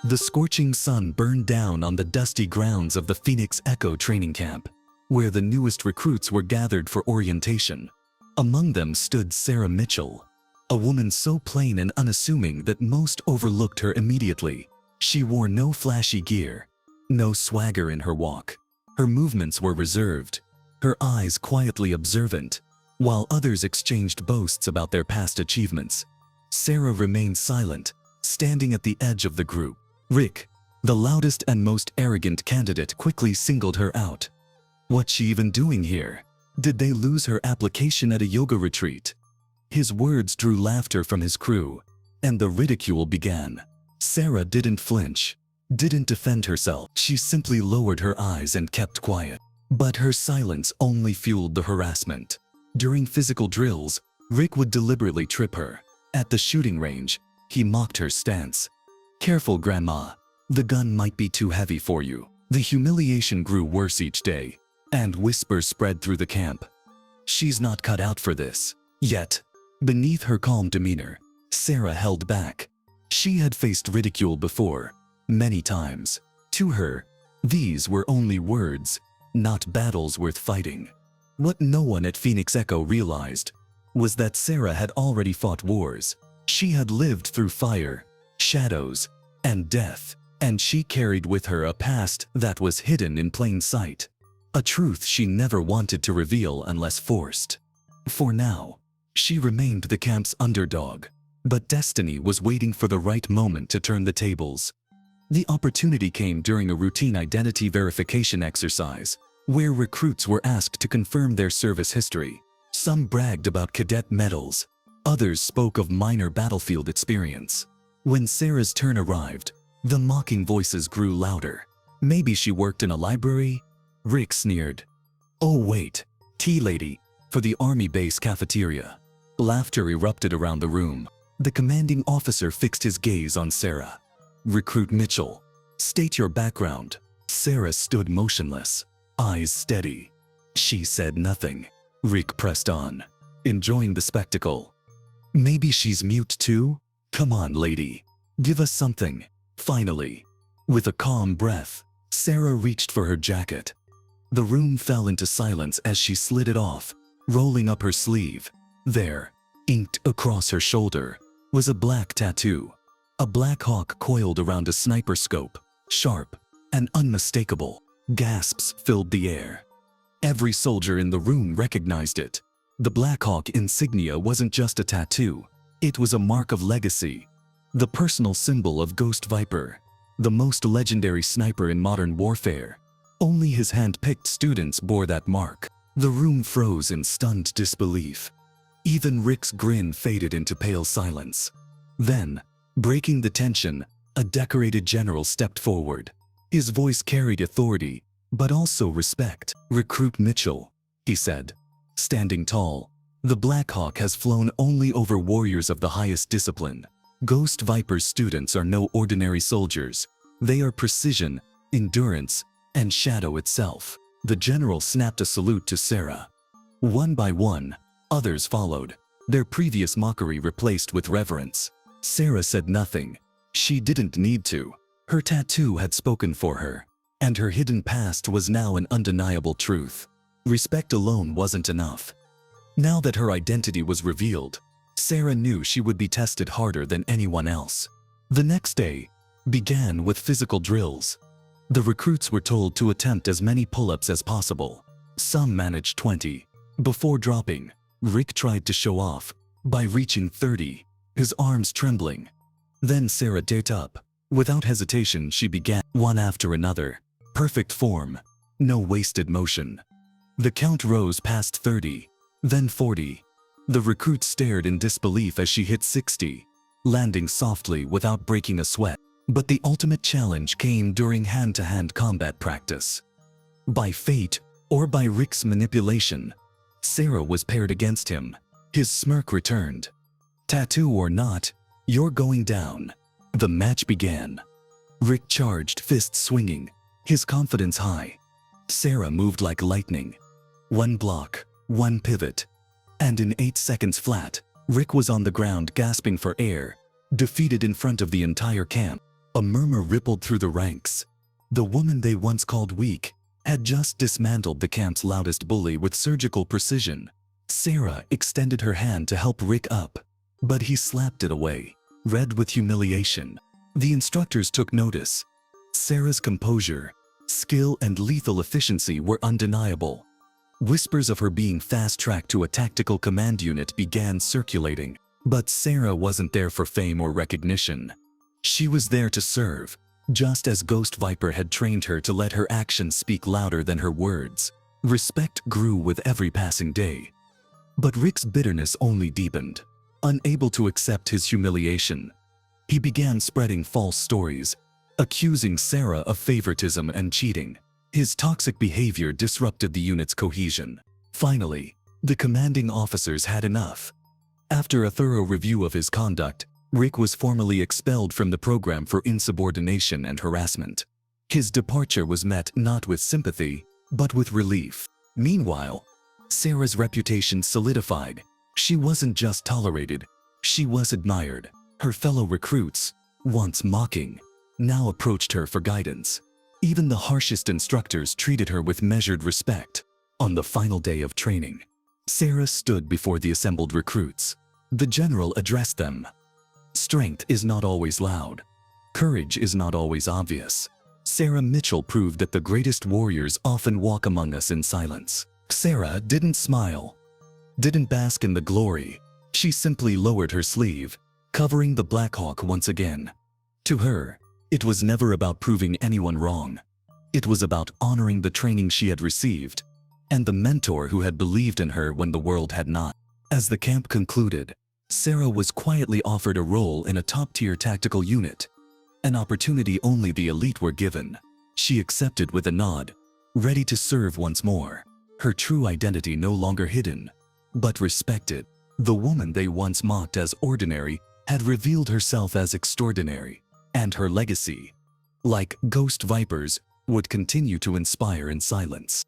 The scorching sun burned down on the dusty grounds of the Phoenix Echo training camp, where the newest recruits were gathered for orientation. Among them stood Sarah Mitchell, a woman so plain and unassuming that most overlooked her immediately. She wore no flashy gear, no swagger in her walk. Her movements were reserved, her eyes quietly observant, while others exchanged boasts about their past achievements. Sarah remained silent, standing at the edge of the group. Rick, the loudest and most arrogant candidate, quickly singled her out. What's she even doing here? Did they lose her application at a yoga retreat? His words drew laughter from his crew, and the ridicule began. Sarah didn't flinch, didn't defend herself. She simply lowered her eyes and kept quiet. But her silence only fueled the harassment. During physical drills, Rick would deliberately trip her. At the shooting range, he mocked her stance. "Careful, Grandma. The gun might be too heavy for you." The humiliation grew worse each day, and whispers spread through the camp. She's not cut out for this. Yet, beneath her calm demeanor, Sarah held back. She had faced ridicule before, many times. To her, these were only words, not battles worth fighting. What no one at Phoenix Echo realized was that Sarah had already fought wars. She had lived through fire, shadows, and death, and she carried with her a past that was hidden in plain sight. A truth she never wanted to reveal unless forced. For now, she remained the camp's underdog, but destiny was waiting for the right moment to turn the tables. The opportunity came during a routine identity verification exercise, where recruits were asked to confirm their service history. Some bragged about cadet medals, others spoke of minor battlefield experience. When Sarah's turn arrived, the mocking voices grew louder. Maybe she worked in a library? Rick sneered. Oh wait, tea lady, for the army base cafeteria. Laughter erupted around the room. The commanding officer fixed his gaze on Sarah. Recruit Mitchell, state your background. Sarah stood motionless, eyes steady. She said nothing. Rick pressed on, enjoying the spectacle. Maybe she's mute too? Come on, lady. Give us something. Finally, with a calm breath, Sarah reached for her jacket. The room fell into silence as she slid it off, rolling up her sleeve. There, inked across her shoulder, was a black tattoo. A Blackhawk coiled around a sniper scope, sharp and unmistakable. Gasps filled the air. Every soldier in the room recognized it. The Blackhawk insignia wasn't just a tattoo, it was a mark of legacy. The personal symbol of Ghost Viper, the most legendary sniper in modern warfare. Only his hand-picked students bore that mark. The room froze in stunned disbelief. Even Rick's grin faded into pale silence. Then, breaking the tension, a decorated general stepped forward. His voice carried authority, but also respect. Recruit Mitchell, he said, standing tall. The Blackhawk has flown only over warriors of the highest discipline. Ghost Viper's students are no ordinary soldiers. They are precision, endurance, and shadow itself. The general snapped a salute to Sarah. One by one, others followed, their previous mockery replaced with reverence. Sarah said nothing. She didn't need to. Her tattoo had spoken for her, and her hidden past was now an undeniable truth. Respect alone wasn't enough. Now that her identity was revealed, Sarah knew she would be tested harder than anyone else. The next day began with physical drills. The recruits were told to attempt as many pull-ups as possible. Some managed 20. Before dropping, Rick tried to show off by reaching 30, his arms trembling. Then Sarah dared up. Without hesitation, she began, one after another. Perfect form, no wasted motion. The count rose past 30, then 40. The recruit stared in disbelief as she hit 60, landing softly without breaking a sweat. But the ultimate challenge came during hand-to-hand combat practice. By fate, or by Rick's manipulation, Sarah was paired against him. His smirk returned. Tattoo or not, you're going down. The match began. Rick charged, fists swinging, his confidence high. Sarah moved like lightning. One block, one pivot, and in 8 seconds flat, Rick was on the ground gasping for air, defeated in front of the entire camp. A murmur rippled through the ranks. The woman they once called weak had just dismantled the camp's loudest bully with surgical precision. Sarah extended her hand to help Rick up, but he slapped it away, red with humiliation. The instructors took notice. Sarah's composure, skill, and lethal efficiency were undeniable. Whispers of her being fast-tracked to a tactical command unit began circulating, but Sarah wasn't there for fame or recognition. She was there to serve, just as Ghost Viper had trained her to let her actions speak louder than her words. Respect grew with every passing day. But Rick's bitterness only deepened. Unable to accept his humiliation, he began spreading false stories, accusing Sarah of favoritism and cheating. His toxic behavior disrupted the unit's cohesion. Finally, the commanding officers had enough. After a thorough review of his conduct, Rick was formally expelled from the program for insubordination and harassment. His departure was met not with sympathy, but with relief. Meanwhile, Sarah's reputation solidified. She wasn't just tolerated, she was admired. Her fellow recruits, once mocking, now approached her for guidance. Even the harshest instructors treated her with measured respect. On the final day of training, Sarah stood before the assembled recruits. The general addressed them. Strength is not always loud. Courage is not always obvious. Sarah Mitchell proved that the greatest warriors often walk among us in silence. Sarah didn't smile, didn't bask in the glory. She simply lowered her sleeve, covering the Blackhawk once again. To her, it was never about proving anyone wrong. It was about honoring the training she had received and the mentor who had believed in her when the world had not. As the camp concluded, Sarah was quietly offered a role in a top-tier tactical unit, an opportunity only the elite were given. She accepted with a nod, ready to serve once more. Her true identity no longer hidden, but respected. The woman they once mocked as ordinary had revealed herself as extraordinary, and her legacy, like Ghost Vipers, would continue to inspire in silence.